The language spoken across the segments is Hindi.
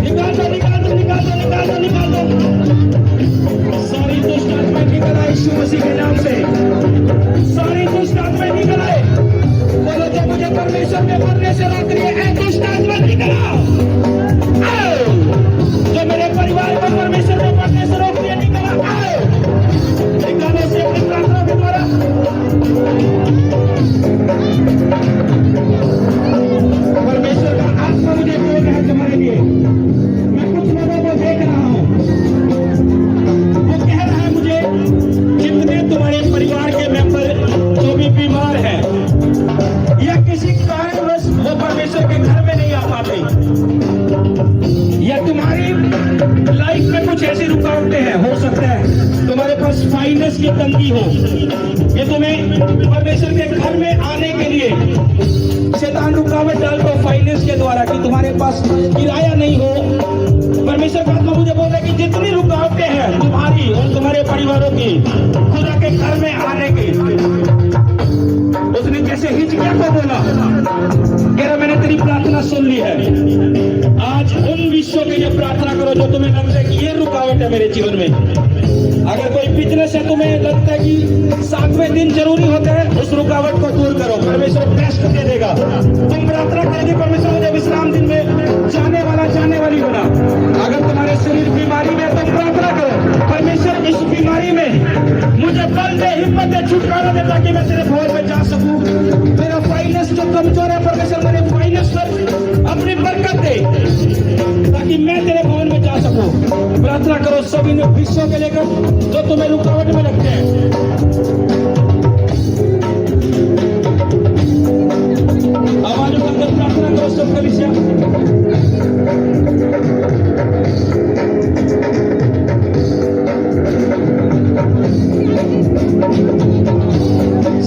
निकाल दो, निकाल दो, निकाल दो, निकाल दो, निकाल दो। सारी दुष्ट आत्माएं निकल आए यीशु मसीह के नाम से। सारी दुष्ट आत्माएं निकल आए। बोलो, जो मुझे परमेश्वर में मरने से रोक रही है, दुष्ट आत्मा निकल आओ। जो मेरे परिवार को परमेश्वर में मरने से रोक रही है, निकल आओ। निकालो से अपनी प्रार्थना के द्वारा। परमेश्वर का आत्मा मुझे बोल रहा है तुम्हारे लिए। मैं कुछ लोगों को देख रहा हूं, वो कह रहा है मुझे, जितने तुम्हारे परिवार के मेंबर जो भी बीमार है या किसी कारणवश वो परमेश्वर के घर में नहीं आ पाते, या तुम्हारी लाइफ में कुछ ऐसी रुकावटें हैं, हो सकता है तुम्हारे पास फाइनेंस की तंगी हो, ये तुम्हें परमेश्वर के घर में आने के लिए शैतान रुकावट डालता हो फाइनेंस के द्वारा कि तुम्हारे पास किराया नहीं हो। परमेश्वर का आत्मा मुझे बोल रहा है कि जितनी रुकावटें हैं तुम्हारी और तुम्हारे परिवारों की खुदा के घर में आने की, उसने जैसे हिचकिया को बोला, कह रहा मैंने तेरी प्रार्थना सुन ली है, आज उन विषयों के लिए प्रार्थना करो जो तुम्हें लगता है कि ये रुकावट है मेरे जीवन में। अगर कोई बिजनेस है, तुम्हें लगता है कि 7वें दिन जरूरी होता है, उस रुकावट को दूर करो, परमेश्वर बेस्ट दे देगा। तुम प्रार्थना करोगे, परमेश्वर मुझे विश्राम दिन में जाने वाली बना। अगर तुम्हारे शरीर बीमारी में, तो प्रार्थना करो, परमेश्वर इस बीमारी में मुझे बल दे, हिम्मत दे, छुटकारा दे, ताकि मैं तेरे भवन में जा सकूं। मेरा फाइनेंस जो कमजोर है, परमेश्वर मेरे फाइनेंस पर अपनी बरकत दे, ताकि मैं तेरे भवन में जा सकूं। प्रार्थना करो सभी विषयों के लेकर जो तुम्हें रुकावट में लगते हैं। आवाज उठाकर प्रार्थना करो सब कलीसिया।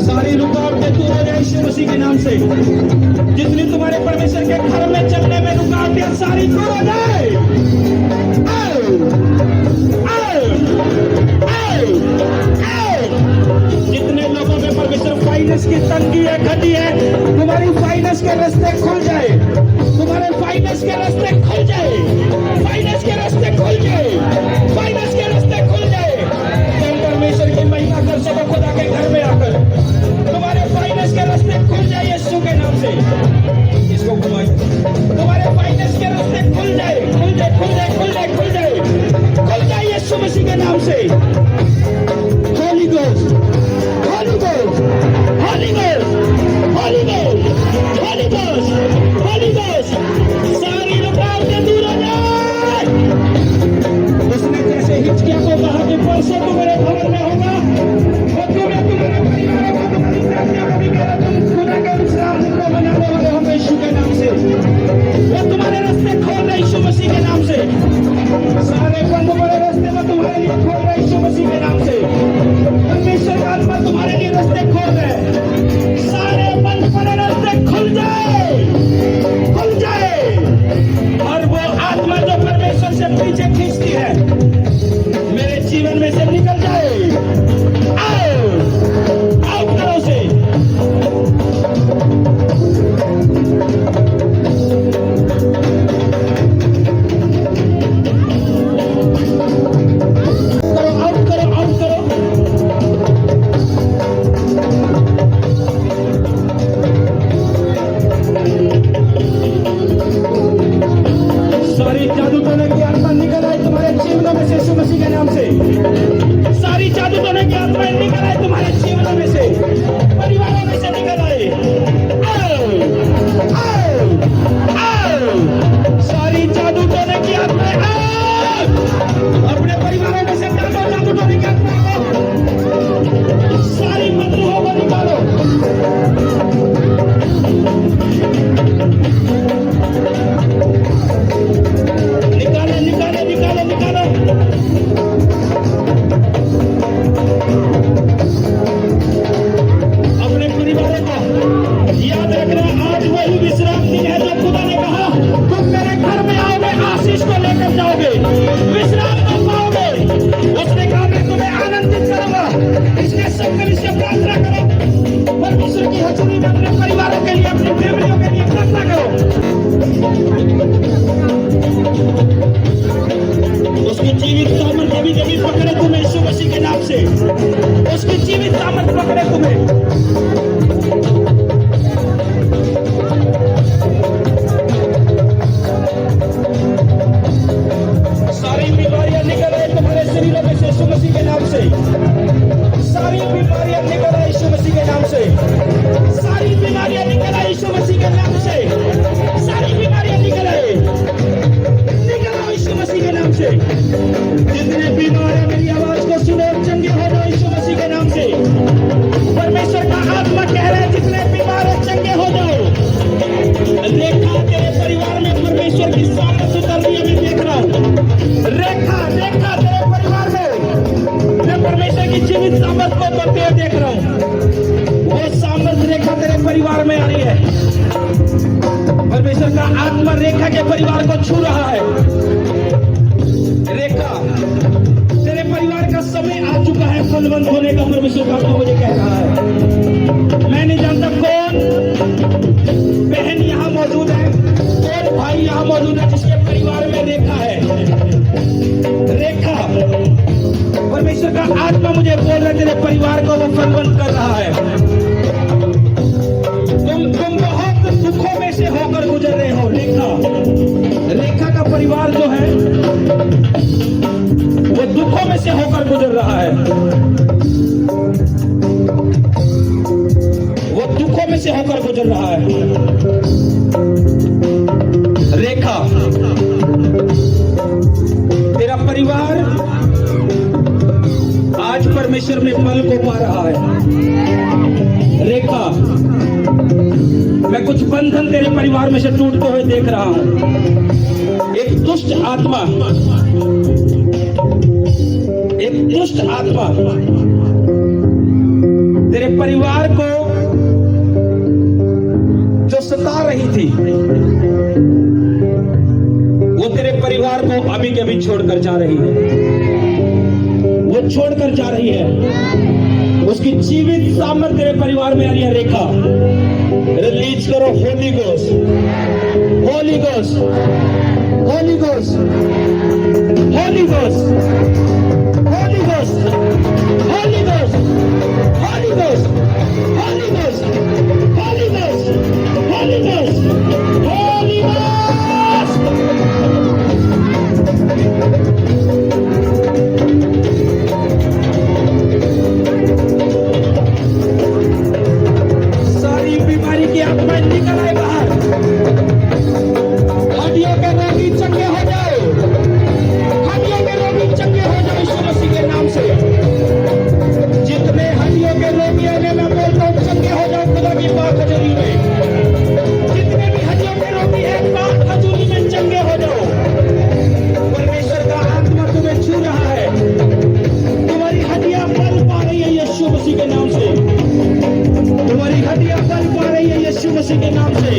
सारी रुकावटें दूर हो जाए यीशु मसीह के नाम से। जितनी तुम्हारे परमेश्वर के घर में चलने में रुकावटें, सारी दूर हो जाए। जितने लोगों में परमेश्वर फाइनेंस की तंगी है, घटी है, तुम्हारी फाइनेंस के रास्ते खुल जाए, तुम्हारे फाइनेंस के रास्ते खुल जाए, फाइनेंस के रास्ते खुल जाए, फाइनेंस के रास्ते खुल जाए। तुम परमेश्वर की महिमा कर सको खुदा के घर में आकर, तुम्हारे फाइनेंस के रास्ते खुल जाए यीशु के नाम से। इसको घुमाइए, तुम्हारे फाइनेंस के रास्ते खुल जाए, खुल जाए, खुल जाए, खुल जाए, खुल जाए, खुल जाए यीशु मसीह के नाम से। Holy Ghost, Holy Ghost, Holy Ghost, Holy Ghost, Holy Ghost, Holy Ghost, सारी रुकावटें दूर हो जाए। उसने जैसे हिचकिया को कहा कि परसों तो मेरे भवन में होगा, और तुम्हें तुम्हारे परिवार को, तुम्हारी जातियों को भी मेरा तुम खुदा के विश्राम दिन को मनाने वाले होंगे यीशु के नाम से। वो तुम्हारे रास्ते खोल रहे यीशु मसीह के नाम से। सारे बंद बड़े रास्ते में तुम्हारे लिए खोल रहे यीशु मसीह के नाम से। परमेश्वर का आत्मा तुम्हारे लिए रास्ते खोल रहे, सारे बंद पड़े रास्ते खुल जाए, खुल जाए। और वो आत्मा जो परमेश्वर से पीछे खींचती है, मेरे जीवन में से निकल जाए। आओ, आओ करो से। सारी जादू टोने की आत्मा निकल आए तुम्हारे जीवनों में से यीशु मसीह के नाम से। सारी जादू टोने की आत्मा निकल आए तुम्हारे जीवनों में से, परिवारों में से निकल आए। आओ, आओ, आओ, सारी जादू टोने की आत्मा अपने परिवारों में से निकालो, जादू टोने की आत्मा सारी मदरों को निकालो। निकालो, निकालो, निकालो, निकालो। अपने परिवारों को याद रखना, आज वही विश्राम उसकी जीवित सामर्थ पकड़े तुम्हें। सारी बीमारियां निकल आए तुम्हारे शरीरों में से यीशु मसीह के नाम से। सारी बीमारियां निकल आए यीशु मसीह के नाम से। सारी बीमारियां निकल आए यीशु मसीह के नाम से। सारी बीमारियां निकल आए यीशु मसीह के नाम से। जितने बीमार हैं मेरी आवाज को सुनो, चंगे हो जाओ यीशु मसीह के नाम से। परमेश्वर का आत्मा कह रहा है जितने बीमार हैं चंगे हो जाओ। रेखा तेरे परिवार में परमेश्वर की सामर्थ उतर रही है, मैं देख रहा हूँ। रेखा रेखा तेरे परिवार में मैं परमेश्वर की जीवित सामर्थ को उतरते हुए देख रहा हूँ। वो सामर्थ रेखा तेरे परिवार में आ रही है। परमेश्वर का आत्मा रेखा के परिवार को छू रहा है। रेखा तेरे परिवार का समय आ चुका है फलवंत होने का, परमेश्वर का आत्मा मुझे कह रहा है। मैं नहीं जानता कौन बहन यहाँ मौजूद है, कौन भाई यहाँ मौजूद है जिसके परिवार में रेखा है। रेखा परमेश्वर का आत्मा मुझे बोल रहा है तेरे परिवार को वो फलवंत कर रहा है। तुम बहुत दुखों में से होकर गुजर रहे हो। रेखा का परिवार जो है वो दुखों में से होकर गुजर रहा है। वो दुखों में से होकर गुजर रहा है। रेखा तेरा परिवार आज परमेश्वर में फल को पा रहा है। रेखा मैं कुछ बंधन तेरे परिवार में से टूटते हुए देख रहा हूं। एक दुष्ट आत्मा तेरे परिवार को जो सता रही थी वो तेरे परिवार को अभी के अभी छोड़कर जा रही है। वो छोड़कर जा रही है। उसकी जीवित सामर्थ तेरे परिवार में आ रही है। रेखा रिलीज करो Holi ghost, Holi ghost, Holi ghost, Holi ghost, Holi ghost, Holi ghost, Holi ghost, Holi ghost, Holi ghost, Holi ghost, Holi ghost. सारी बीमारी की आत्मा निकल आए बाहर। हड्डियों के रोगी चंगे हो जाओ, हड्डियों के रोगी चंगे हो जाओ यीशु मसीह के नाम से। जितने हड्डियों के रोगी हैं मैं बोलता हूँ चंगे हो जाओ खुदा की बात हजूरी में। जितने भी हड्डियों के रोगी हैं बात हजूरी में चंगे हो जाओ। परमेश्वर का आत्मा तुम्हें छू रहा है। तुम्हारी हड्डियां फल पा रही है यीशु मसीह के नाम से। तुम्हारी हड्डियां फल पा रही है यीशु मसीह के नाम से।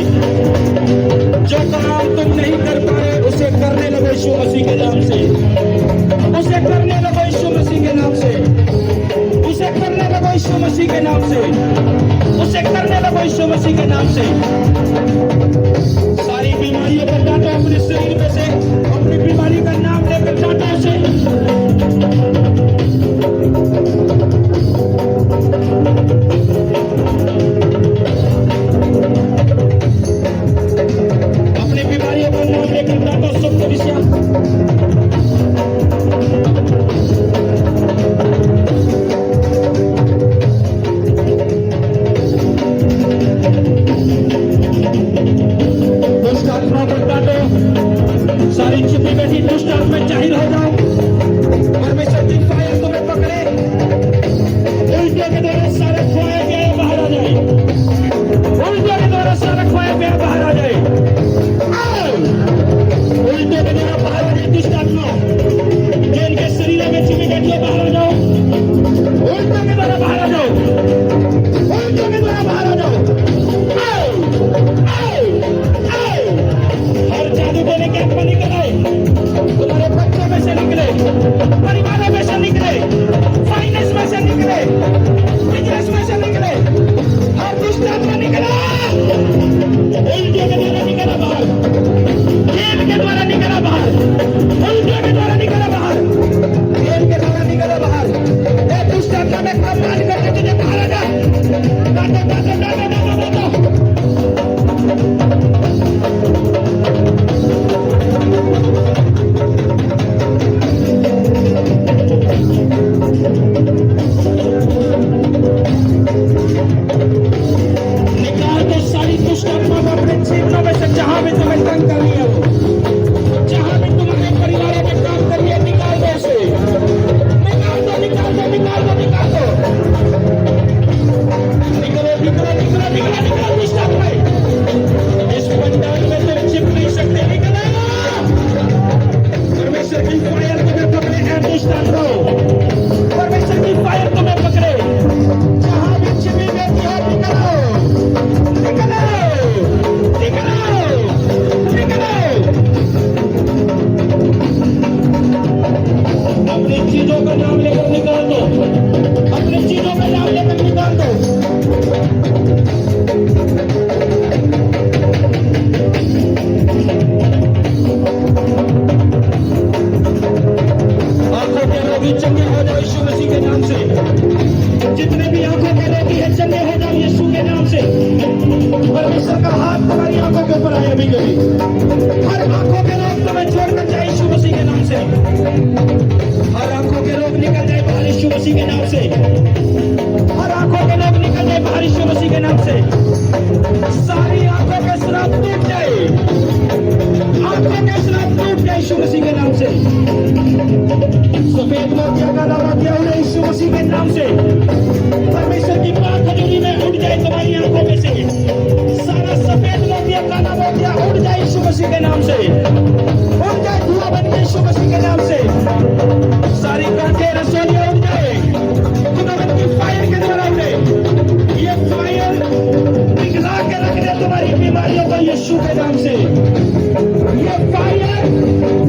जो काम तुम नहीं कर पाए उसे करने लगो यीशु मसीह के नाम से। उसे करने लगो यीशु मसीह के नाम से। उसे करने लगो यीशु मसीह के नाम से। उसे करने लगो यीशु मसीह के नाम से। सारी बीमारियों को डांटो अपने शरीर में से। अपनी बीमारी का नाम लेकर डांटो उसे। अपनी बीमारियों का नाम लेकर डांटो सब विषय। दुष्ट आत्माओं को डांटो। सारी छुपी बैठी दुष्ट आत्मा जाहिर हो जाओ। परमेश्वर की फायर तुम्हें पकड़े। उल्टियों के द्वारा सारे खोए गए बाहर आ जाए। उल्टियों के द्वारा सारा खोया गया बाहर आ जाए। उल्टियों के द्वारा बाहर आ जाए दुष्ट आत्मा। जिनके शरीर में छुपी बैठी है बाहर आ जाओ। उल्टियों के द्वारा बाहर आ जाओ। उल्टियों के द्वारा बाहर आ जाओ। हर जादू देने के आत्मा निकल आए। तुम्हारे बच्चों में से निकले, परिवारों में से निकले, फाइनेंस में से निकले, बिजनेस में से निकले। हर दुष्ट आत्मा निकला। उल्टियों के द्वारा निकला बाहर। खेल के द्वारा निकला बाहर। उल्टियों के द्वारा निकला बाहर। खेल के द्वारा निकला बाहर। दुष्ट आत्मा हर आंखों के रोग तुम्हें छोड़कर जाए यीशु मसीह के नाम से। हर आंखों के रोग निकल जाए बाहर यीशु मसीह के नाम से। हर आंखों के रोग निकल जाए बाहर यीशु मसीह के नाम से। सारी आंखों के श्राप टूट जाए, आंखों के श्राप टूट जाए यीशु मसीह के नाम से। सफेद मोतिया का दौरा दिया हुआ यीशु मसीह के नाम से। परमेश्वर की पाक खजूरी में उड़ जाए तुम्हारी आंखों में से सारा सफेद मोतिया काला मोतिया उड़ जाए यीशु मसीह के नाम से। उड़ जाए धुआं बन के यीशु मसीह के नाम से। सारी गांठें रसोलियां उड़ जाए खुदावंद की फायर के द्वारा उड़े। ये फायर पिघला के रख दे तुम्हारी बीमारियों को यीशु के नाम से। ये फायर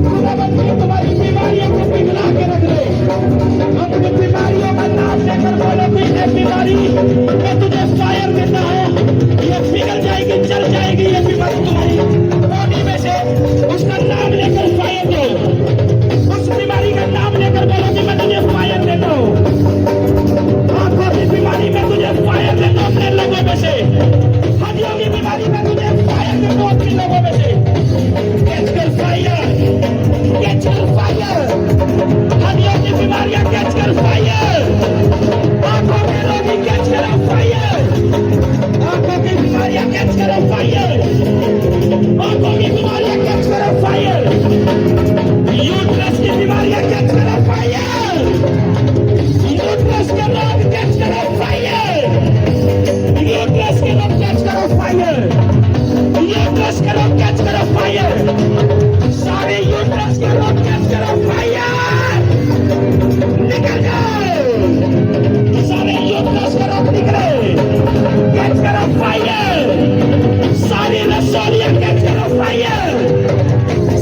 खुदावंद की तुम्हारी बीमारियों को पिघला के रख दे। अपनी बीमारियों का नाम लेकर बोलो कि ये बीमारी मैं तुझे फायर देता हूँ, ये पिघल जाएगी, जल जाएगी ये बीमारी तुम्हारी बॉडी में से। उसका नाम लेकर फायर दो। उस बीमारी का नाम लेकर बोलो कि मैं तुझे फायर देता हूँ। आंखों की बीमारी में तुझे फायर देता हूँ अपने लोगों में से। हड्डियों की बीमारी में तुझे फायर देता हूँ अपने लोगों में से। कैच कर फायर, कैच कर फायर। हड्डियों की बीमारियां कैच कर फायर। आंखों के रोगी कैच करो फायर। आंखों की बीमारियां कैच करो फायर। आंखों की बीमारियां कैच करो फायर। यूट्रस की बीमारियां कैच करो फायर। यूट्रस के रोग कैच करो फायर। यूट्रस के रोग कैच करो फायर। यूट्रस के रोग कैच करो फायर। सारे यूट्रस के रोग कैच करो फायर। निकल जाओ सारे यूट्रस के रोग निकले। कैच करो फायर। सारी रसोलियां कैच करो फायर।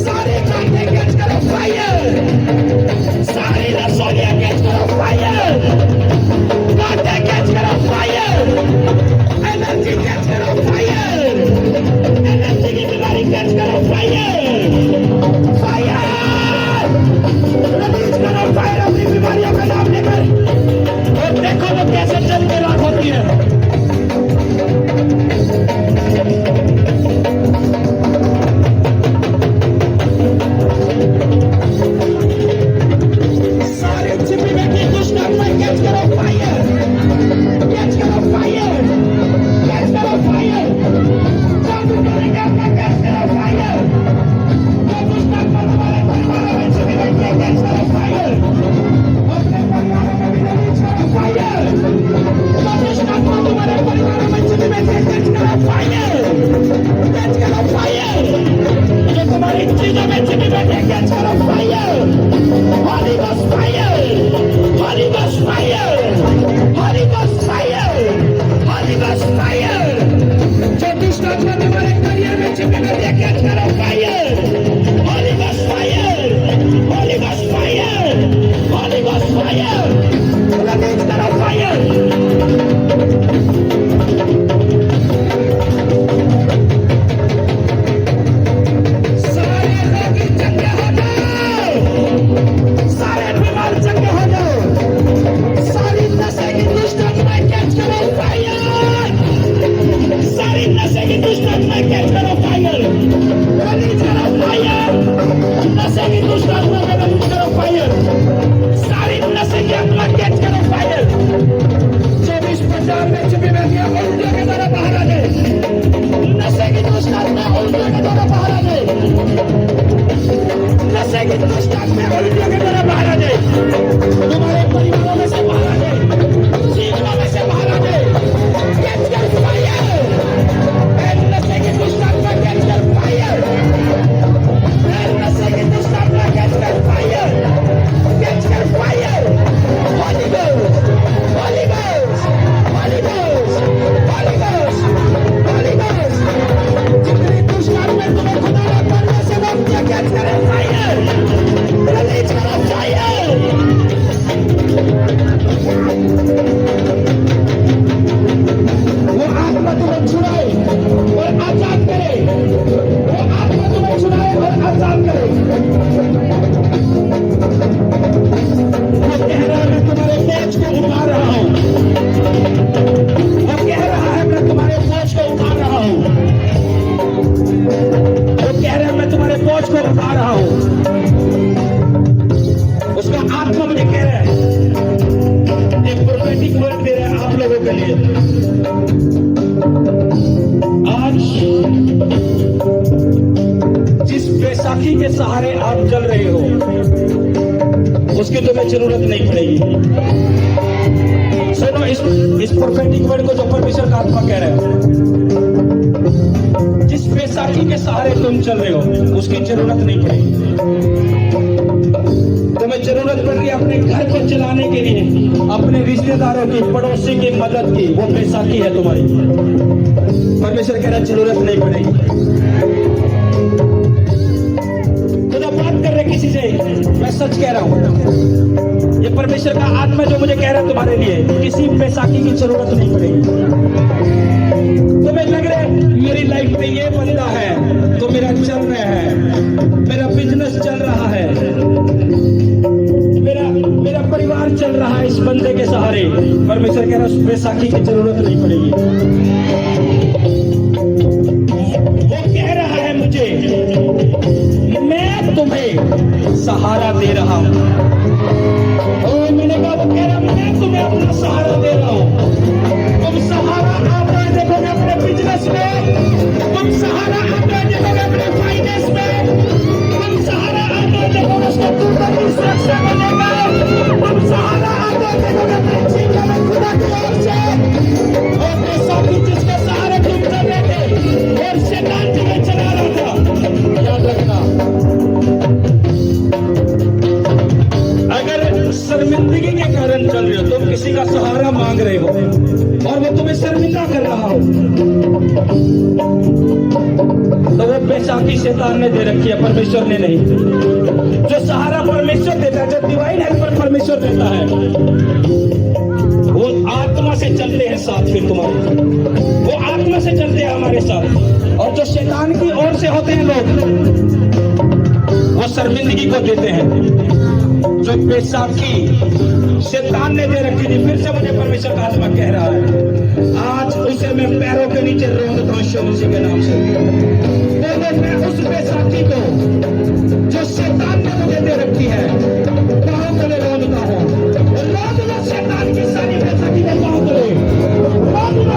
सारे कांटे कैच करो फायर। सारी रसोलियां कैच करो फायर। कांटे कैच करो फायर। एनर्जी कैच करो फायर। एनर्जी की बीमारी कैच करो फायर। फायर रिलीज करो फायर अपनी बीमारियों का नाम लेकर। और देखो वो कैसे चल के राख होती है। सारे छिपी बैठी दुष्ट आत्मा कैच करो फायर। कैच करो फायर। कैच करो फायर। जादू टोने का आत्मा कैच करो फायर। उसको उठा रहा हूं। उसका आत्मा मुझे कह रहा है, एक प्रोफेटिक वर्ड दे रहा है आप लोगों के लिए। आज जिस बैसाखी के सहारे आप चल रहे हो उसकी तुम्हें जरूरत नहीं पड़ेगी। सुनो इस प्रोफेटिक वर्ड को जो परमेश्वर का आत्मा कह रहा है। जिस बैसाखी के सहारे तुम चल रहे हो उसकी जरूरत नहीं पड़ेगी। तुम्हें जरूरत पड़ रही है अपने घर को चलाने के लिए, अपने रिश्तेदारों की, पड़ोसी की मदद की, वो बैसाखी है तुम्हारी। परमेश्वर कह रहा है जरूरत नहीं पड़ेगी। खुदा बात कर रहे किसी से, मैं सच कह रहा हूं, ये परमेश्वर का आत्मा जो मुझे कह रहा है तुम्हारे लिए, किसी बैसाखी की जरूरत नहीं पड़ेगी। तुम्हें लग रहा है मेरी लाइफ में ये बंदा है तो मेरा चल रहा है, मेरा बिजनेस चल रहा है, मेरा परिवार चल रहा है इस बंदे के सहारे। परमेश्वर कह रहा है उस बैसाखी की जरूरत नहीं पड़ेगी। वो कह रहा है मुझे, मैं तुम्हें सहारा दे रहा हूं। और मैंने कहा, वो कह रहा मैं तुम्हें अपना सहारा दे रहा हूं। तुम सहारा आता है देखोगे अपने बिजनेस में, तुम सहारा आता है देखोगे अपने फाइनेंस में, तुम सहारा आता है देखोगे उसका दूसरा सुरक्षा बनेगा, तुम सहारा आता है देखोगे अपने जीवन में खुदा की ओर से। और बैसाखी जिसके सहारे तुम चल रहे थे और शैतान तुम्हें चला रहा था, याद रखना। अगर शर्मिंदगी के कारण चल रहे हो, तुम किसी का सहारा मांग रहे हो और वो तुम्हें शर्मिंदा कर रहा हो, तो वो बैसाखी शैतान ने दे रखी है, परमेश्वर ने नहीं। जो सहारा परमेश्वर देता है, जो डिवाइन हेल्पर परमेश्वर देता है, वो आत्मा से चलते हैं साथ। फिर तुम्हारे वो आत्मा से चलते हैं हमारे साथ। और जो शैतान की ओर से होते हैं लोग, वो शर्मिंदगी को देते हैं। जो बैसाखी शैतान ने दे रखी थी, फिर से मुझे परमेश्वर का आत्मा कह रहा है, आज उसे मैं पैरों के नीचे रौंदता हूं यीशु मसीह के नाम से। मैं उस बैसाखी को जो शैतान ने मुझे दे रखी है, पांव तले रौंदता हूं। रौंद लो शैतान की सारी बैसाखी में, पांव तले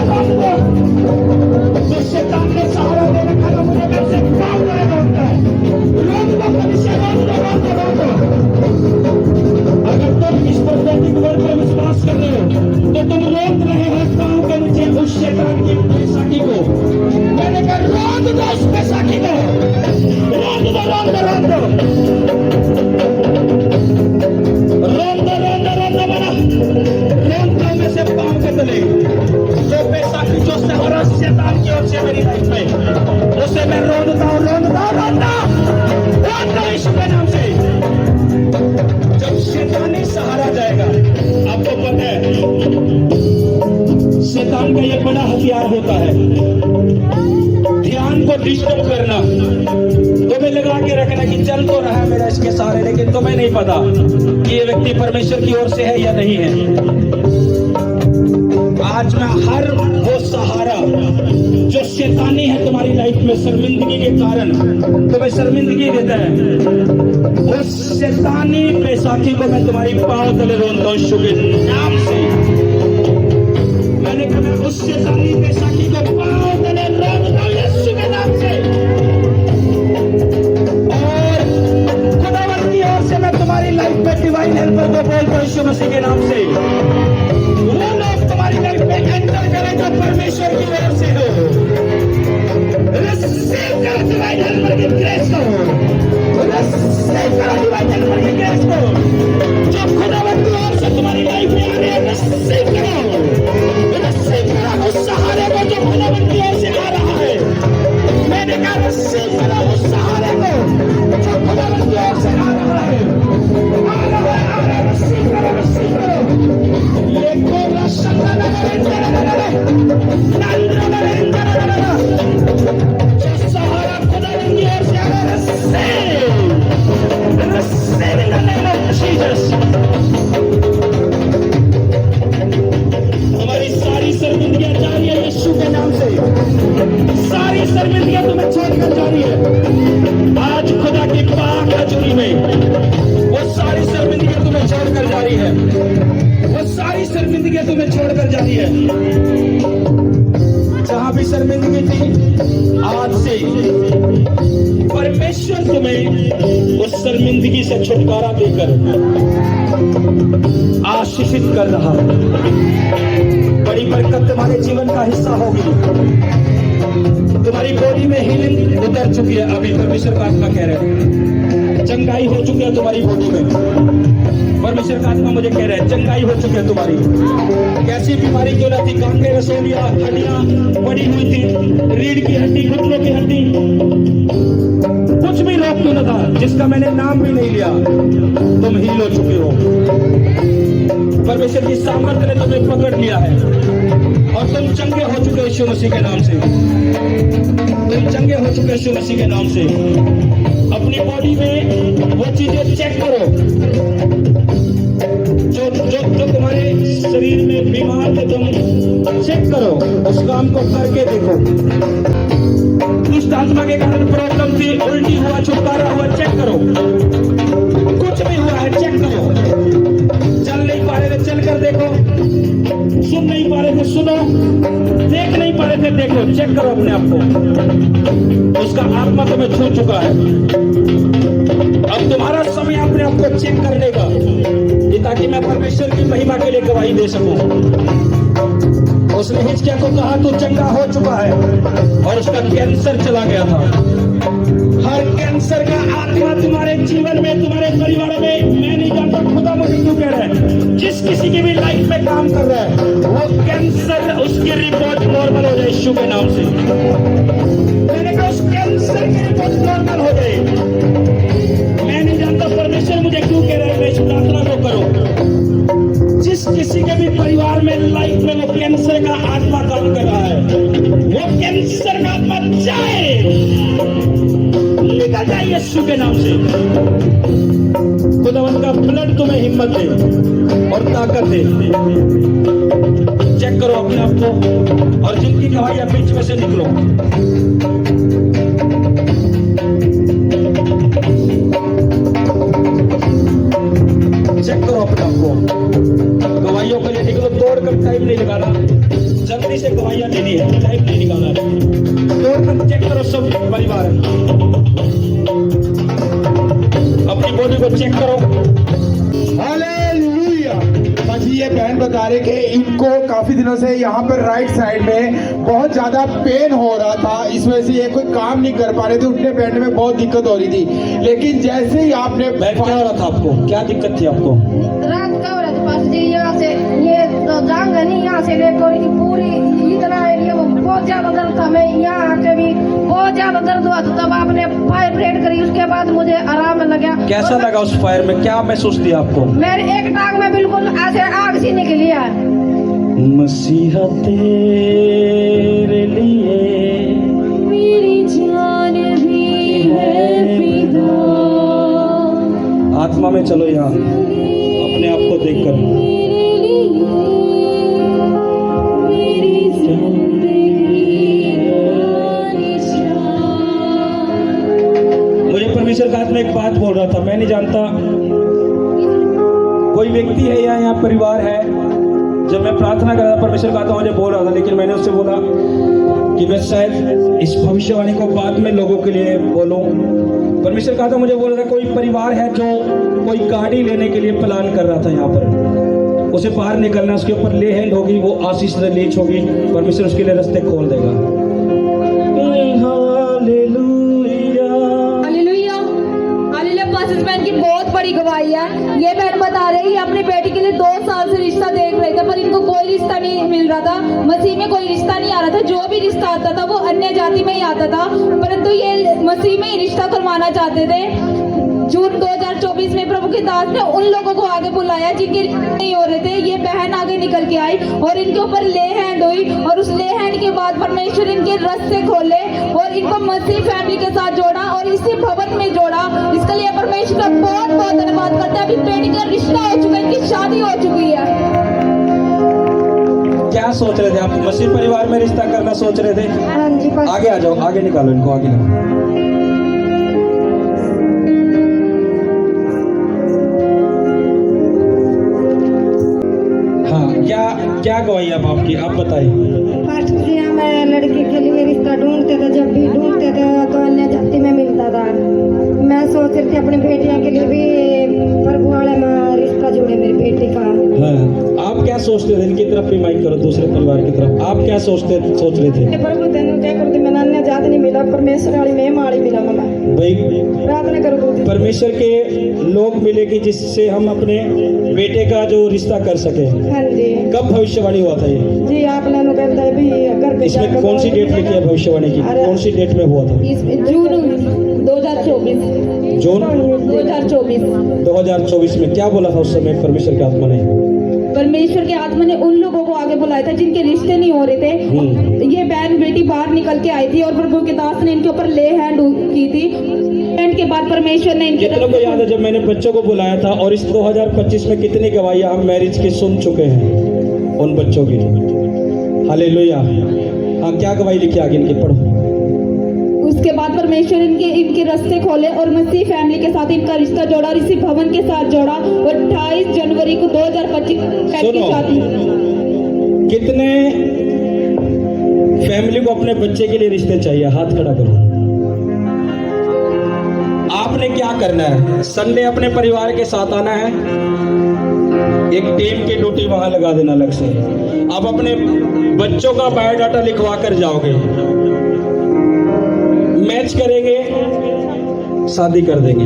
रौंद लो। जो शैतान ने सहारा दे रखा था मुझे, मैं उसे पांव तले रौंदता है। रौंद लो मनुष्य, रौंद लो। अगर तुम इस प्रोफेटिक वर्ड पर विश्वास कर रहे हो तो तुम रोक रहे हो पांव के नीचे उस शैतान की बैसाखी को। मैंने कहा रोक दो उस बैसाखी को, रोक दो, रोक दो, रोक दो, रोक दो, रोक दो, रोक दो। बना रोकता हूं मैं से पांव के तले। जो बैसाखी जो सहारा शैतान की ओर से मेरी लाइफ में, उसे मैं रोकता हूं, रोकता हूं, रोकता रोकता यीशु के नाम से। जब शैतानी सहारा जाएगा, आपको पता है शैतान का यह बड़ा हथियार होता है, ध्यान को डिस्टर्ब करना। तुम्हें लगा के रखना कि चल तो रहा है मेरा इसके सहारे, लेकिन तुम्हें नहीं पता कि ये व्यक्ति परमेश्वर की ओर से है या नहीं है। आज मैं हर वो सहारा जो शैतानी है तुम्हारी लाइफ में, शर्मिंदगी के कारण तुम्हें शर्मिंदगी देता है, उस शैतानी बैसाखी को मैं तुम्हारी पांव तले रौंदता हूं यीशु के नाम से। मैंने कहा उस शैतानी बैसाखी को पांव तले रौंदता हूं यीशु के नाम से। और खुदावंद की ओर से मैं तुम्हारी लाइफ में डिवाइन हेल्पर को बोलता हूं यीशु मसीह के नाम से। वो लोग तुम्हारी लाइफ में एंटर करें जो परमेश्वर की ओर से हो। रिसीव करो डिवाइन हेल्पर की ग्रेस को, रिसीव करो डिवाइन हेल्पर की ग्रेस को, जो खुदावंद की ओर से तुम्हारी लाइफ में आ रहे हैं। रिसीव करो उस सहारे को जो खुदावंद की ओर से आ रहा है। मैंने कहा रिसीव करो उस सहारे को जो खुदावंद की ओर से आ रहा है, आ रहा है, आ रहा है। रिसीव करो, रिसीव करो। ये कोरा शब्द जो सहारा खुदावंद की ओर से आ रहा है। Receive in the name of Jesus. जिंदगी में वो सारी शर्मिंदगी तुम्हें छोड़कर जा रही है, वो सारी शर्मिंदगी तुम्हें छोड़कर जा रही है। जहां भी शर्मिंदगी थी, आज से परमेश्वर तुम्हें उस शर्मिंदगी से छुटकारा देकर आशीषित कर रहा है। बड़ी बरकत तुम्हारे जीवन का हिस्सा होगी। तुम्हारी बॉडी में हीलिंग उतर चुकी है। अभी परमेश्वर का आत्मा कह रहे हैं चंगाई हो चुकी है तुम्हारी बॉडी में। परमेश्वर का आत्मा मुझे कह रहा है चंगाई हो चुकी है तुम्हारी। कैसी बीमारी क्यों ना थी, कांगे रसोलियां हड्डियां पड़ी हुई थी, रीढ़ की हड्डी, घुटनों की हड्डी, कुछ भी रोग क्यों न था जिसका मैंने नाम भी नहीं लिया, तुम हील हो चुके हो। परमेश्वर की सामर्थ्य ने तुम्हें पकड़ लिया है और तुम चंगे हो चुके हो यीशु मसीह के नाम से। तुम चंगे हो चुके हो यीशु मसीह के नाम से। अपनी बॉडी में वो चीजें चेक करो जो जो जो तुम्हारे शरीर में बीमार थे, तुम चेक करो, उस काम को करके देखो। दुष्ट आत्मा के कारण प्रॉब्लम थी, उल्टी हुआ, छुटकारा हुआ, चेक करो। कुछ भी हुआ है चेक करो। चल नहीं पा रहे थे चल कर देखो, सुन नहीं पा रहे थे सुनो, देख नहीं पा रहे थे देखो, चेक करो अपने आप को। उसका आत्मा तुम्हें छू चुका है। अब तुम्हारा समय अपने आप को चेक करने का, ताकि मैं परमेश्वर की महिमा के लिए गवाही दे सकूं। उसने हिजकिय्याह को कहा तू चंगा हो चुका है, और उसका कैंसर चला गया था। हर कैंसर का आत्मा तुम्हारे जीवन में, तुम्हारे परिवार में, मैं नहीं जानता खुदा मुझे क्यों कह रहा है, जिस किसी की भी लाइफ में काम कर रहा है वो कैंसर, उसकी रिपोर्ट नॉर्मल हो जाए यीशु के नाम से। मैंने कहा उस कैंसर की रिपोर्ट नॉर्मल हो जाए। मैं नहीं जानता परमेश्वर मुझे क्यों कह रहा है मैं इस प्रार्थना को करो। जिस किसी के भी परिवार में, लाइफ में वो कैंसर का आत्मा काम कर रहा है, वो कैंसर का आत्मा जाए, निकल जाए यीशु के नाम से। खुदावंद का ब्लड तुम्हें हिम्मत दे और ताकत दे। चेक करो अपने आप को, और जिनकी गवाही बीच में से निकलो। चेक करो अपने आप को। गवाहियों के लिए निकलो, दौड़कर टाइम नहीं लगाना, जल्दी से गवाहियां देनी है, टाइम नहीं निकालना। दौड़कर चेक करो सब परिवार, अपनी बॉडी को चेक करो। हालेलुया। बाकी ये बहन बता रहे कि इनको काफी दिनों से यहाँ पर राइट साइड में बहुत ज्यादा पेन हो रहा था, इस वजह से ये कोई काम नहीं कर पा रहे थे, उठने बैठने में बहुत दिक्कत हो रही थी। लेकिन जैसे ही आपने क्या हो रहा था आपको, क्या दिक्कत थी आपको? रात का हो रहा था पास जी, यहाँ से ये तो जांग नहीं, यहाँ से लेकर पूरी इतना एरिया में बहुत ज्यादा दर्द था। मैं यहाँ आके भी बहुत ज्यादा दर्द हुआ था, तब आपने फायर ब्रेड करी, उसके बाद मुझे आराम लगा। कैसा लगा उस फायर में, क्या महसूस दिया आपको? मेरे एक टांग में बिल्कुल ऐसे आग सी निकली है। मसीहा तेरे लिए मेरी जान भी है फिदा। आत्मा में चलो यहाँ, अपने आप को देखकर। मुझे परमेश्वर का आत्मा एक बात बोल रहा था, मैं नहीं जानता कोई व्यक्ति है या यहाँ परिवार है। जब मैं प्रार्थना कर रहा था परमेश्वर का आत्मा मुझे बोल रहा था, लेकिन मैंने उससे बोला कि मैं शायद इस भविष्यवाणी को बाद में लोगों के लिए बोलूं। परमेश्वर का आत्मा मुझे बोल रहा था कोई परिवार है जो कोई गाड़ी लेने के लिए प्लान कर रहा था, यहाँ पर उसे बाहर निकलना, उसके ऊपर ले हैंड होगी, वो आशीष रिलीज होगी, परमेश्वर उसके लिए रास्ते खोल देगा। इस बहन की बहुत बड़ी गवाही है। ये बहन बता रही है अपनी बेटी के लिए 2 साल से रिश्ता देख रहे थे, पर इनको कोई रिश्ता नहीं मिल रहा था। मसीह में कोई रिश्ता नहीं आ रहा था, जो भी रिश्ता आता था वो अन्य जाति में ही आता था, परंतु ये मसीह में ही रिश्ता करवाना चाहते थे। जून 2024 में प्रभु के दास ने उन लोगों को आगे बुलाया जिनके नहीं हो रहे थे। ये बहन आगे निकल के आई और इनके ऊपर ले हैंड हुई, और उस ले हैंड के बाद परमेश्वर इनके रास्ते खोले और इनको मसीह फैमिली के साथ जोड़ा और इसी भवन में जोड़ा। इसके लिए परमेश्वर का बहुत बहुत धन्यवाद करते हैं। अभी बेटी का रिश्ता हो चुका है, इनकी शादी हो चुकी है। क्या सोच रहे थे आप, मसीह परिवार में रिश्ता करना सोच रहे थे? हाँ जी, आगे आ जाओ, आगे निकालो इनको, आगे निकालो। गवाही आप आपकी, आप बताइए। फर्स्ट जी हम लड़की के लिए रिश्ता ढूंढते थे, जब भी ढूंढते थे तो अन्य जाति में मिलता था। मैं सोच रही थी अपनी बेटियों के लिए भी प्रभु वाले में रिश्ता जुड़े मेरी बेटी का। हाँ, आप क्या सोचते थे? इनकी तरफ भी माइक करो, दूसरे परिवार की तरफ। आप क्या सोच रहे थे? प्रभु तेन क्या करती मैं अन्य जात नहीं मिला, परमेश्वर वाली में माड़ी मिला मम्मा। भाई प्रार्थना करो बोलती। परमेश्वर के लोग मिले कि जिससे हम अपने बेटे का जो रिश्ता कर सके। हाँ जी कब भविष्यवाणी हुआ था ये? जी आपने नु कहता है भी घर पे इसमें जाकर कौन सी डेट लिखी है भविष्यवाणी की? कौन सी डेट में हुआ था? इसमें जून 2024। जून 2024 2024 में क्या बोला था उस समय परमेश्वर की आत्मा ने? परमेश्वर के आत्मा ने उन लोगों को आगे बुलाया था जिनके रिश्ते नहीं हो रहे थे। ये बहन बेटी बाहर निकल के आई थी और प्रभु के दास ने इनके ऊपर ले हैंड की थी। हैंड के बाद परमेश्वर ने इनके कितनों को याद है जब मैंने बच्चों को बुलाया था? और इस 2025 में कितनी गवाहियां हम मैरिज की सुन चुके हैं उन बच्चों की? हालेलुया। हाँ, क्या गवाही लिखी आगे इनकी? पढ़ो। उसके बाद परमेश्वर इनके रास्ते खोले और मसीह फैमिली के साथ इनका रिश्ता जोड़ा, ऋषि भवन के साथ जोड़ा और 28 जनवरी को 2025 की शादी। कितने फैमिली को अपने बच्चे के लिए रिश्ते चाहिए? हाथ खड़ा करो। आपने क्या करना है? संडे अपने परिवार के साथ आना है, एक टीम की ड्यूटी वहां लगा देना अलग से। आप अपने बच्चों का बायोडाटा लिखवा कर जाओगे, मैच करेंगे, शादी कर देंगे।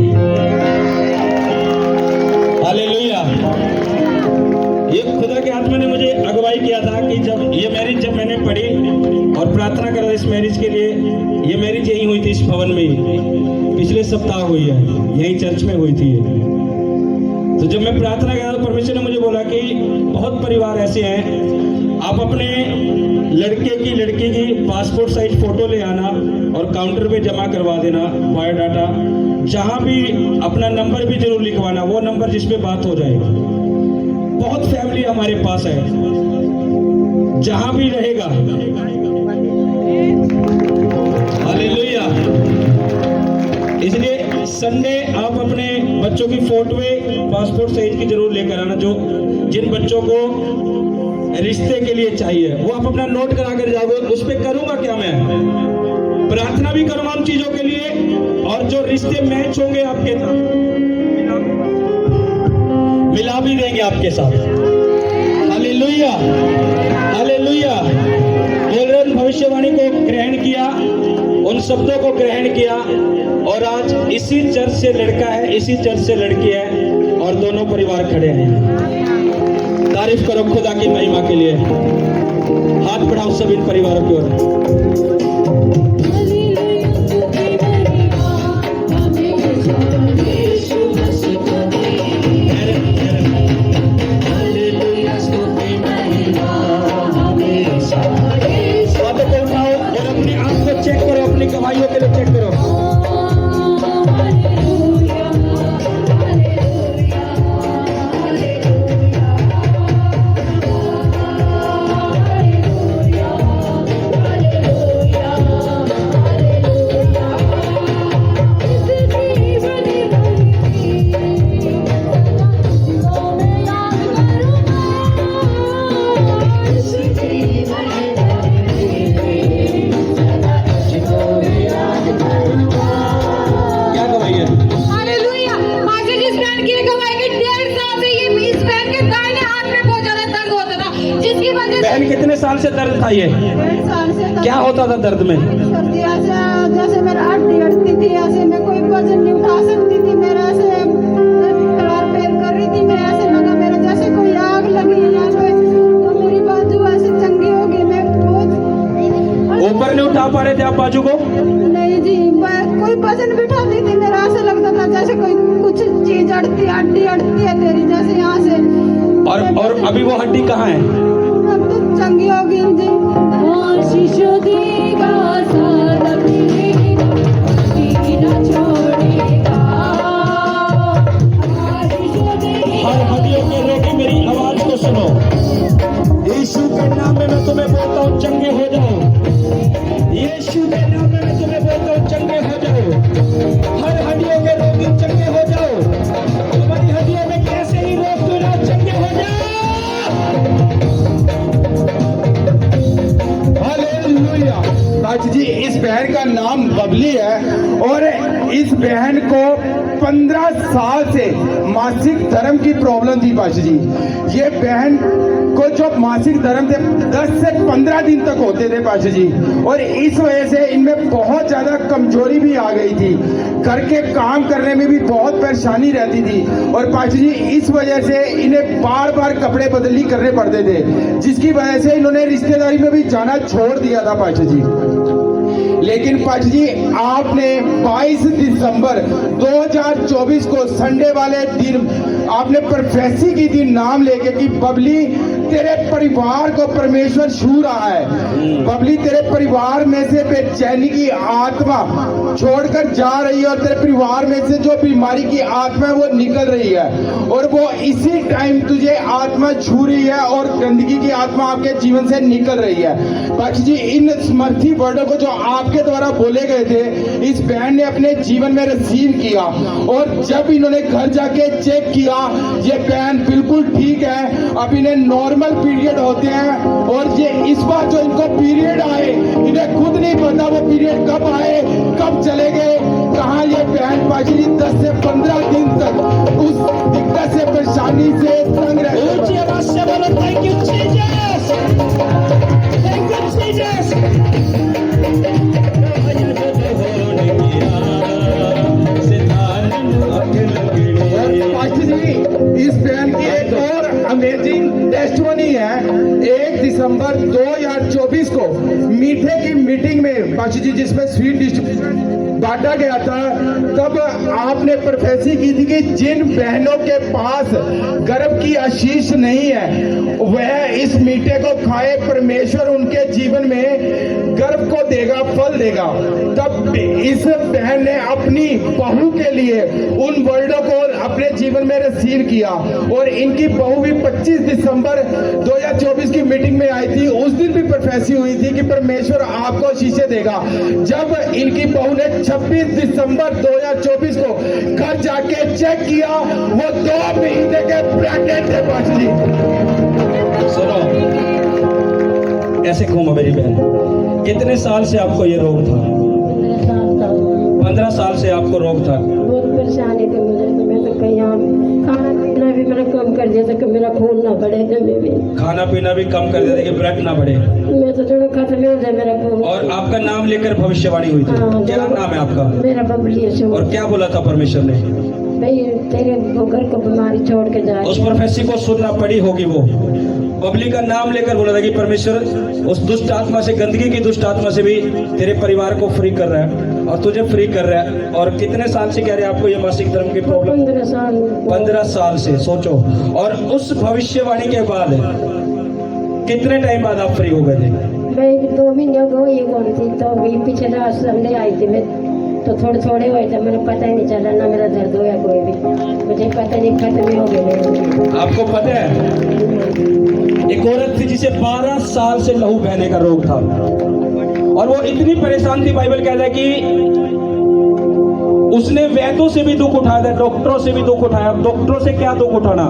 हालेलुया। ये खुदा के आत्मा ने मुझे अगुवाई किया था कि जब मैंने पढ़ी और प्रार्थना करा इस मैरिज के लिए। ये मैरिज यही हुई थी, इस भवन में ही पिछले सप्ताह हुई है, यही चर्च में हुई थी। तो जब मैं प्रार्थना करा तो परमेश्वर ने मुझे बोला कि बहुत परिवार ऐसे हैं, आप अपने लड़के की लड़की की पासपोर्ट साइज फोटो ले आना और काउंटर पे जमा करवा देना बायोडाटा। जहां भी अपना नंबर भी जरूर लिखवाना, वो नंबर जिस पे बात हो जाए। बहुत फैमिली हमारे पास है, जहां भी रहेगा। हालेलुया। इसलिए संडे आप अपने बच्चों की फोटो पासपोर्ट साइज की जरूर लेकर आना। जो जिन बच्चों को रिश्ते के लिए चाहिए वो आप अपना नोट करा कर जाओगे। उस पर करूंगा क्या? मैं प्रार्थना भी करूंगा उन चीजों के लिए, और जो रिश्ते मैच होंगे आपके साथ मिला भी देंगे आपके साथ। Hallelujah, hallelujah. बोल रहे भविष्यवाणी को ग्रहण किया, उन शब्दों को ग्रहण किया, और आज इसी चर्च से लड़का है, इसी चर्च से लड़की है, और दोनों परिवार खड़े हैं। तारीफ करो खुदा की महिमा के लिए। हाथ बढ़ाओ सब इन परिवारों की ओर। अपने आप को चेक करो, अपनी गवाहियों के लिए चेक करो। बहन कितने साल से दर्द था ये? 1.5 साल से। क्या होता था दर्द में? सर्दी ऐसे जैसे मेरा हड्डी अड़ती थी, ऐसे मैं कोई वजन नहीं उठा सकती थी। मेरा ऐसे तलवार पैर कर रही थी, मैं ऐसे लगा मेरा जैसे कोई आग लगी यहाँ पे। तो मेरी बाजू ऐसे चंगी हो गई। मैं बहुत ऊपर नहीं उठा पा रहे थे आप बाजू को? नहीं जी, मैं कोई वजन भी उठाती थी, मेरा ऐसा लगता था जैसे कोई कुछ चीज अड़ती, हड्डी अड़ती है तेरी जैसे यहाँ से। और अभी वो हड्डी कहाँ है? अब तो चंगी हो गई जी। हर हड्डियों के रोगी मेरी आवाज को सुनो। यीशु के नाम में मैं तुम्हें बोलता हूँ चंगे हो जाओ। यीशु के नाम में मैं तुम्हें बोलता हूँ चंगे हो जाओ। हर हड्डियों के रोगी चंगे हो जाओ। तुम्हारी हड्डियों में कैसे ही रोग तो ना चंगे हो जाओ। पाच जी इस बहन का नाम बबली है और इस बहन को 15 साल से मासिक धर्म की प्रॉब्लम थी पाच जी। ये बहन को जो मासिक धर्म थे 10 से 15 दिन तक होते थे पाच जी, और इस वजह से इनमें बहुत ज्यादा कमजोरी भी आ गई थी, घर के काम करने में भी बहुत परेशानी रहती थी। और पाच जी इस वजह से इन्हें बार बार कपड़े बदली करने पड़ते थे, जिसकी वजह से इन्होंने रिश्तेदारी में भी जाना छोड़ दिया था पाच जी। लेकिन पाच जी आपने 22 दिसंबर 2024 को संडे वाले दिन आपने प्रोफेसी की थी नाम लेके कि बबली तेरे परिवार को परमेश्वर छू रहा है, बबली तेरे परिवार में से बेचैनी की आत्मा छोड़कर जा रही है और तेरे परिवार में से जो बीमारी की आत्मा है वो निकल रही है, और वो इसी टाइम तुझे आत्मा छू रही है और गंदगी की आत्मा आपके जीवन से निकल रही है। पाच जी इन समर्थी वर्डों को जो आपके द्वारा बोले गए थे इस बहन ने अपने जीवन में रिसीव किया, और जब इन्होंने घर जाके चेक किया ये बहन बिल्कुल ठीक है, अब इन्हें नॉर्मल पीरियड होते हैं। और ये इस बार जो इनको पीरियड आए इन्हें खुद नहीं पता वो पीरियड कब आए कब चले गए कहाँ। ये बहन पाजी 10 से 15 दिन तक उस दिक्कत से परेशानी से तंग रहे। ऊंची आवाज से बोलो thank you Jesus, thank you Jesus. इस बहन की एक और अमेजिंग टेस्टमनी है। 1 दिसंबर 2024 को मीठे की मीटिंग में पाची जी जिसमें स्वीट डिश बांटा गया था, तब आपने प्रोफेसी की थी कि जिन बहनों के पास गर्भ की आशीष नहीं है वह इस मीठे को खाए, परमेश्वर उनके जीवन में गर्भ को देगा, फल देगा। तब इस बहन ने अपनी बहू के लिए उन वर्डों को अपने जीवन में रिसीव किया, और इनकी बहू भी 25 दिसंबर 2024 की मीटिंग में आई थी। उस दिन भी प्रोफेसी हुई थी कि परमेश्वर आपको शीशे देगा। जब इनकी बहू ने 26 दिसंबर 2024 को घर जाके चेक किया वो 2 महीने के प्रेग्नेंट थे पाच जी। सुनो ऐसे घूमो मेरी बहन, कितने साल से आपको ये रोग था? 15 साल से आपको रोग था। बहुत परेशानी थी मुझे, तो मैं तो कहीं खाना पीना भी मैंने कम कर दिया था कि मेरा खून ना बढ़े, मैं भी खाना पीना भी कम कर देते कि ब्लड ना बढ़े, मैं तो थोड़ा खत्म हो जाए मेरा खून। और आपका नाम लेकर भविष्यवाणी हुई थी। हाँ, क्या नाम है आपका? मेरा बबली है। और क्या बोला था परमेश्वर ने? भाई तेरे वो घर को बीमारी छोड़ के जाए। उस प्रोफेसी को सुनना पड़ी होगी, वो बबली का नाम लेकर बोला था कि परमेश्वर उस दुष्ट आत्मा से, गंदगी की दुष्ट आत्मा से भी तेरे परिवार को फ्री कर रहा है और तुझे फ्री कर रहा है। और कितने साल से कह रहे हैं आपको ये मासिक धर्म की प्रॉब्लम? 15 साल। 15 साल से, सोचो। और उस भविष्यवाणी के बाद कितने टाइम बाद आप फ्री हो गए थे? भाई 2 महीने हो गए थी, तो अभी पिछले संडे आई थी मैं, तो थोड़े हुए थे, मैंने पता ही नहीं चला ना मेरा दर्द हुआ कोई भी, मुझे पता नहीं, खत्म हो गए। आपको पता है एक औरत थी जिसे 12 साल से लहू बहने का रोग था, और वो इतनी परेशान थी, बाइबल कहता है कि उसने वैद्यों से भी दुख उठाया था, डॉक्टरों से भी दुख उठाया। डॉक्टरों से क्या दुख उठाना,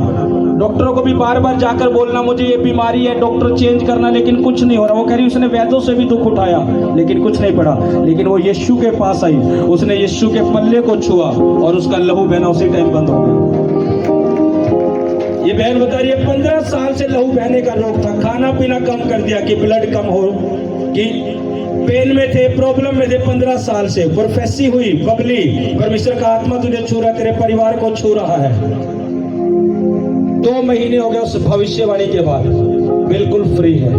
डॉक्टरों को भी बार बार जाकर बोलना मुझे ये बीमारी है, डॉक्टर चेंज करना, लेकिन कुछ नहीं हो रहा। वो कह रही उसने वैद्यों से भी दुख उठाया लेकिन कुछ नहीं पड़ा। लेकिन वो यीशु के पास आई, उसने यीशु के पल्ले को छुआ और उसका लहू बहना उसी टाइम बंद हो गया। ये बहन बता रही है 15 साल से लहू बहने का रोग था, खाना पीना कम कर दिया कि ब्लड कम हो, कि पेन में थे, प्रॉब्लम में थे 15 साल से। प्रोफेसी हुई बबली, परमेश्वर का आत्मा तुझे छू रहा है, तेरे परिवार को छू रहा है। 2 महीने हो गए उस भविष्यवाणी के बाद, बिल्कुल फ्री है।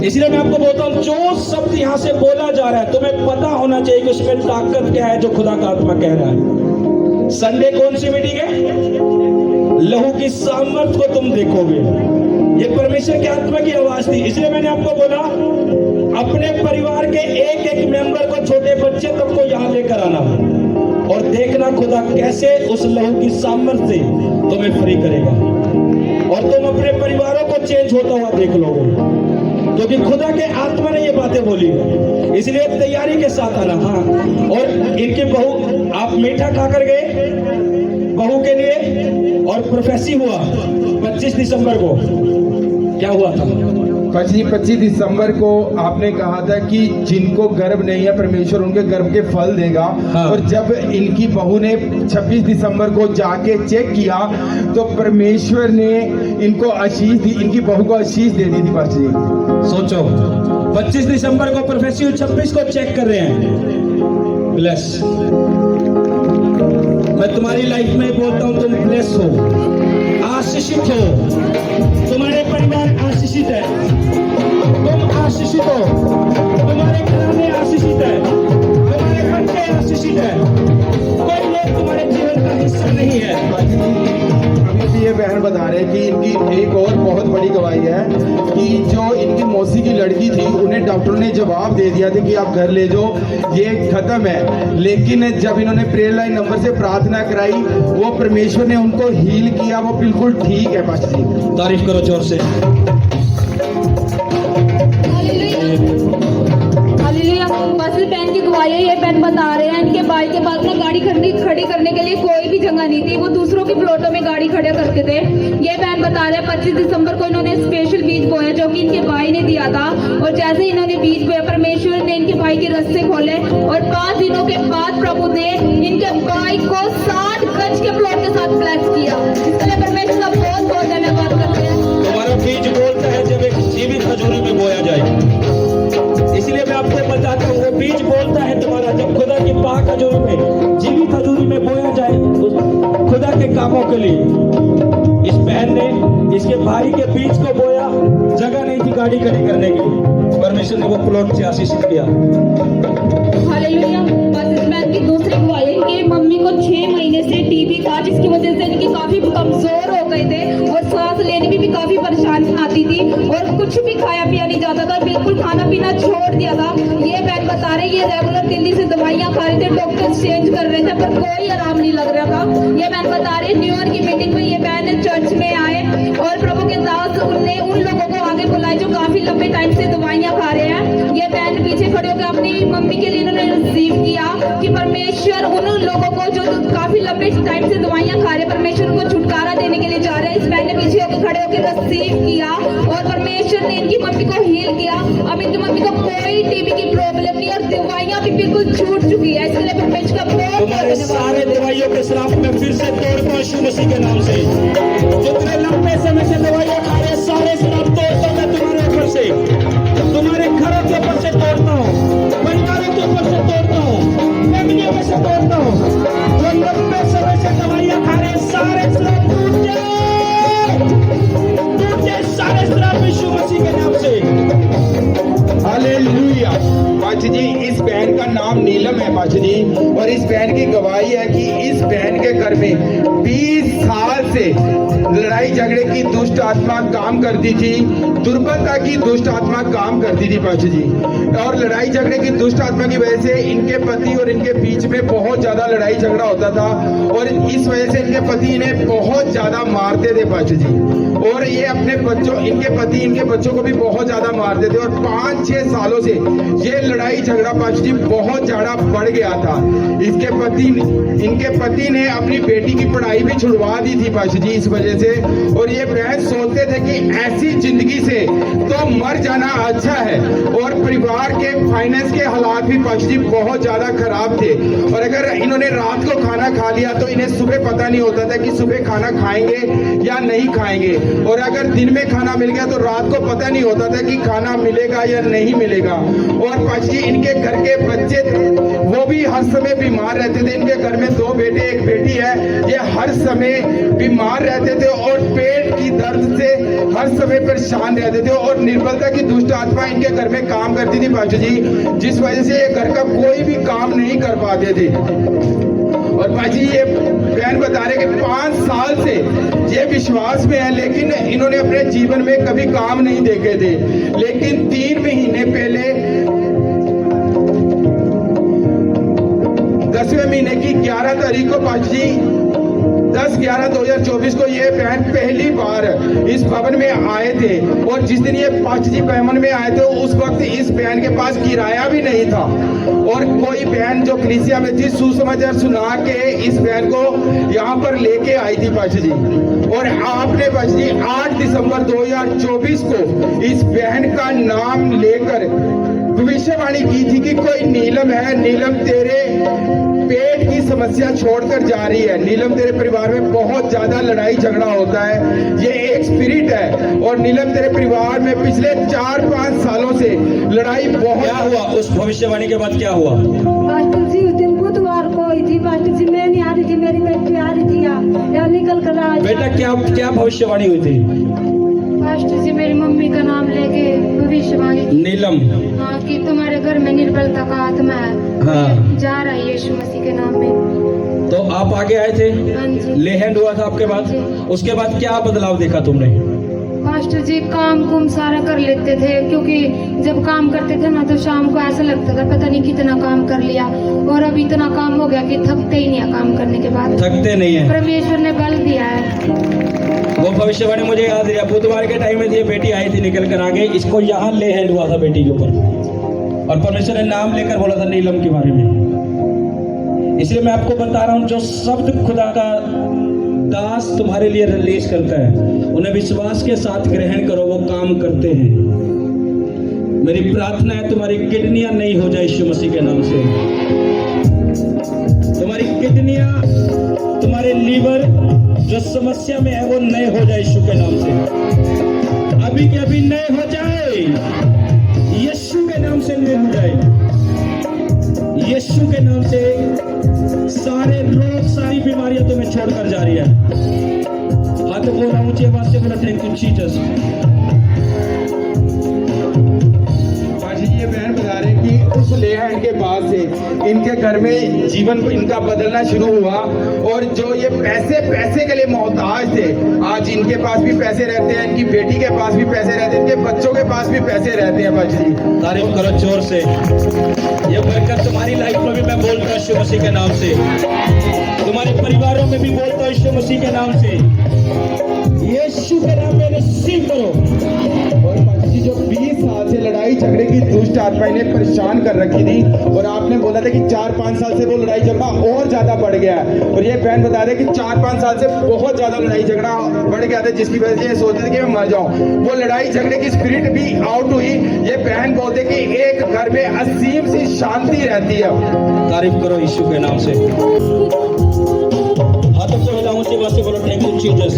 इसलिए मैं आपको बोलता हूं जो शब्द यहां से बोला जा रहा है तुम्हें पता होना चाहिए कि उसमें ताकत क्या है जो खुदा का आत्मा कह रहा है। संडे कौन सी मीटिंग है? लहू की सामर्थ को तुम देखोगे। ये परमेश्वर की आत्मा की आवाज थी। इसलिए मैंने आपको बोला अपने परिवार के एक मेंबर को, छोटे बच्चे तक को यहां लेकर आना और देखना खुदा कैसे उस लहू की सामर्थ से तुम्हें फ्री करेगा, और तुम अपने परिवारों को चेंज होता हुआ देख लोगे, क्योंकि खुदा के आत्मा ने ये बातें बोली। इसलिए तैयारी के साथ आना। हाँ, और इनकी बहू, आप मीठा खाकर गए बहू के लिए, और प्रोफेसी हुआ 25 दिसंबर को। क्या हुआ था? जी 25 दिसंबर को आपने कहा था कि जिनको गर्भ नहीं है परमेश्वर उनके गर्भ के फल देगा। हाँ। और जब इनकी बहू ने 26 दिसंबर को जाके चेक किया तो परमेश्वर ने इनको आशीष दी, इनकी बहू को आशीष दे दी थी पास्टर जी। सोचो 25 दिसंबर को प्रोफेसियो 26 को चेक कर रहे हैं। ब्लेस, मैं तुम्हारी लाइफ में बोलता हूं तुम ब्लेस हो, आशीषित हो, तुम्हारे परिवार आशीषित है, तुम आशीषित हो, तुम्हारे घराने आशीषित है, तुम्हारे बच्चे आशीषित है, कोई लोग तुम्हारे जीवन का हिस्सा नहीं है। अभी भी ये बहन बता रहे हैं कि इनकी एक और बहुत बड़ी गवाही है कि जो इनकी मौसी की लड़की थी उन्हें डॉक्टर ने जवाब दे दिया था कि आप घर ले जाओ, ये खत्म है। लेकिन जब इन्होंने प्रेयर लाइन नंबर से प्रार्थना कराई वो परमेश्वर ने उनको हील किया, वो बिल्कुल ठीक है पास्टर जी। तारीफ करो जोर से। हालेलुया। पास्टर बहन की गवाही है, ये बहन बता रहे हैं इनके भाई के पास में गाड़ी खड़ी करने के लिए कोई भी जगह नहीं थी, वो दूसरों की प्लॉटों में गाड़ी खड़ा करते थे। ये बहन बता रहे हैं 25 दिसंबर को इन्होंने स्पेशल बीज बोया जो कि इनके भाई ने दिया था, और जैसे ही इन्होंने बीज बोया परमेश्वर ने इनके भाई के रास्ते खोले और 5 दिनों के बाद प्रभु ने इनके भाई को 60 गज के प्लॉट के साथ ब्लेस किया। इसके लिए परमेश्वर का बहुत बहुत धन्यवाद करते हैं। तुम्हारा बीज बोलता है जब एक जीवित खजूरी में बोया जाए, इसलिए मैं आपको बताता हूँ वो बीज बोलता है तुम्हारा जब खुदा की पाक खजूरी में, जीवित खजूरी में बोया जाए उस खुदा के कामों के लिए। इस बहन ने इसके भाई के बीज को बोया, जगह नहीं थी गाड़ी खड़ी करने की, परमेश्वर ने वो प्लॉट से आशीषित किया। हालेलुया। बस इस बहन की दूसरी गवाही है कि मम्मी को 6 महीने से टीबी था जिसकी वजह से इनकी काफी कमजोर हो गए थे और सांस लेने में भी काफी परेशानी आती थी और कुछ भी खाया पिया नहीं जाता था, बिल्कुल खाना पीना छोड़ दिया था। ये बहन बता रहे ये रेगुलर दिल्ली से दवाइयां खा रहे थे, डॉक्टर चेंज कर रहे थे पर कोई आराम नहीं लग रहा था। ये बहन बता रहे न्यू ईयर की मीटिंग में ये बहन चर्च में आए और प्रभु के दास उनने उन लोगों को आगे बुलाए जो काफी लंबे टाइम से दवाइयां खा रहे हैं। ये बहन पीछे खड़े होकर अपनी मम्मी के लिए उन्होंने रिसीव किया कि परमेश्वर उन लोगों को जो काफी लंबे टाइम से दवाइयां खा रहे हैं परमेश्वर उनको छुटकारा देने के लिए जा रहे हैं। इस बहन ने पीछे होकर खड़े होकर रिसीव किया और परमेश्वर ने इनकी मम्मी को हील किया। अब इनकी मम्मी को कोई टीबी की प्रॉब्लम नहीं और दवाइयां भी बिल्कुल छूट चुकी है। इसके लिए परमेश्वर का बहुत तुम्हारे सारे दवाइयों के श्राप में फिर से तोड़ता हूं यीशु मसीह के नाम से। जितने लंबे समय से दवाइयां खा रहे सारे श्राप तोड़ता हूं मैं तुम्हारे ऊपर से, तुम्हारे घरों के ऊपर से तोड़ता हूं, परिवारों के ऊपर से तोड़ता हूं, फैमिलियों में से तोड़ता हूं। जो लंबे समय से दवाइयां खा रहे सारे श्राप टूट जाए, टूट जाए सारे श्राप यीशु मसीह के नाम से। हालेलुया। पास्टर जी इस बहन का नाम नीलम है पास्टर जी, और इस बहन की गवाही है कि इस बहन के घर में 20 साल से लड़ाई झगड़े की दुष्ट आत्मा काम करती थी, दुर्बलता की दुष्ट आत्मा काम करती थी पास्टर जी। और लड़ाई झगड़े की दुष्ट आत्मा की वजह से इनके पति और इनके बीच में बहुत ज्यादा लड़ाई झगड़ा होता था और इस वजह से इनके पति इन्हें बहुत ज्यादा मारते थे पास्टर जी। और ये अपने बच्चों, इनके पति इनके बच्चों को भी बहुत ज्यादा मारते थे और 5-6 सालों से ये लड़ाई झगड़ा पास्टर जी बहुत ज्यादा बढ़ गया था। इनके पति ने अपनी बेटी की पढ़ाई भी छुड़वा दी थी पास्टर जी इस वजह से। और ये बहन सोचते थे कि ऐसी जिंदगी से तो मर जाना अच्छा है। और परिवार के फाइनेंस के हालात भी पास्टर जी बहुत ज्यादा खराब थे और अगर इन्होंने रात को खाना खा लिया तो इन्हें सुबह पता नहीं होता था कि सुबह खाना खाएंगे या नहीं खाएंगे, और अगर दिन में खाना मिल गया तो रात को पता नहीं होता था कि खाना मिलेगा या नहीं मिलेगा। और पास्टर जी इनके घर के बच्चे थे वो भी हर समय बीमार रहते थे। इनके घर में 2 बेटे 1 बेटी है, ये हर समय बीमार रहते थे और पेट की दर्द से हर समय परेशान रहते थे और निर्बलता की दुष्ट आत्मा इनके घर में काम करती थी पास्टर जी, जिस वजह से ये घर का कोई भी काम नहीं कर पाते थे। और पाजी ये बहन बता रहे कि 5 साल से ये विश्वास में है लेकिन इन्होंने अपने जीवन में कभी काम नहीं देखे थे। लेकिन 3 महीने पहले 10वें महीने की 11 तारीख को पाजी 10/11/2024 को ये बहन पहली बार इस भवन में आए थे और जिस दिन ये पास्टर जी भवन में आए थे उस वक्त इस बहन के पास किराया भी नहीं था और कोई बहन जो कलीसिया में थी सुसमाचार सुना के इस बहन को यहाँ पर लेके आई थी पास्टर जी। और आपने पास्टर जी 8 दिसंबर 2024 को इस बहन का नाम लेकर भविष्यवाणी की थी कि कोई नीलम है, नीलम तेरे पेट की समस्या छोड़कर जा रही है, नीलम तेरे परिवार में बहुत ज्यादा लड़ाई झगड़ा होता है, ये एक स्पिरिट है और नीलम तेरे परिवार में पिछले 4-5 सालों से लड़ाई बहुत। क्या हुआ उस भविष्यवाणी के बाद, क्या हुआ? पास्टर जी उस दिन बुधवार को हुई थी। पास्टर जी मैं नहीं आ रही थी, मेरी बेटी आ रही थी यहाँ निकल कर आ बेटा क्या भविष्यवाणी हुई थी? पास्टर जी मेरी मम्मी का नाम लेके भविष्यवाणी की। नीलम, हाँ, कि तुम्हारे घर में निर्बलता का आत्मा है, हाँ, जा रहा है यीशु मसीह के नाम में। तो आप आगे आए थे, हाँ जी। ले हैंड हुआ था आपके बाद, उसके बाद क्या बदलाव देखा तुमने? पास्टर जी काम कुम सारा कर लेते थे, क्योंकि जब काम करते थे ना तो शाम को ऐसा लगता था पता नहीं कितना काम कर लिया, और अब इतना काम हो गया कि थकते ही नहीं है काम करने के बाद। थकते नहीं है। परमेश्वर ने बल दिया है। वो भविष्यवाणी मुझे याद है, बुधवार के टाइम में ये बेटी आई थी निकल कर आगे, इसको यहाँ ले हैंड हुआ था बेटी के ऊपर और परमेश्वर ने नाम लेकर बोला था नीलम के बारे में। इसलिए मैं आपको बता रहा हूँ, जो शब्द खुदा का दास तुम्हारे लिए रिलीज करता है उन्हें विश्वास के साथ ग्रहण करो, वो काम करते हैं। मेरी प्रार्थना है तुम्हारी किडनियां नहीं हो जाए यीशु मसीह के नाम से, तुम्हारी किडनियां, तुम्हारे लीवर जो समस्या में है वो नए हो जाए यीशु के नाम से, अभी के अभी नए हो जाए, यीशु के नाम से नए हो जाए, यीशु के नाम से। सारे रोग, सारी बीमारियां तुम्हें छोड़कर जा रही है। हाथ बोला, ऊंची आवाज से बोला, थैंक यू जीसस। ये बहन बता रहे कि उस ले हैंड के बाद से इनके घर में जीवन को इनका बदलना शुरू हुआ और जो ये पैसे के लिए मोहताज थे, आज इनके पास भी पैसे रहते हैं, इनकी बेटी के पास भी पैसे रहते हैं, इनके बच्चों के पास भी पैसे रहते हैं। बाजी तारीफ करो जोर से। ये बरकत तुम्हारी लाइफ में भी मैं बोलता हूँ यीशु मसीह के नाम से, तुम्हारे परिवारों में भी बोलता हूँ यीशु मसीह के नाम से, यीशु के नाम में रिसीव करो। और बाजी जो 20 साल से लड़ाई झगड़े की दुष्ट आत्मा इन्हें परेशान कर रखी थी और आपने बोला था कि 4-5 साल से वो लड़ाई झगड़ा और ज्यादा बढ़ गया है और ये बहन बता रहे कि 4-5 साल से बहुत ज्यादा लड़ाई झगड़ा बढ़ गया था, जिसकी वजह से ये सोचते थे कि मैं मर जाऊं। वो लड़ाई झगड़े की स्पिरिट भी आउट हुई। ये बहन बोलते कि एक घर में असीम सी शांति रहती है। तारीफ करो यीशु के नाम से। हाथों को हिलाओ, ऊंची आवाज से बोलो, थैंक यू जीसस।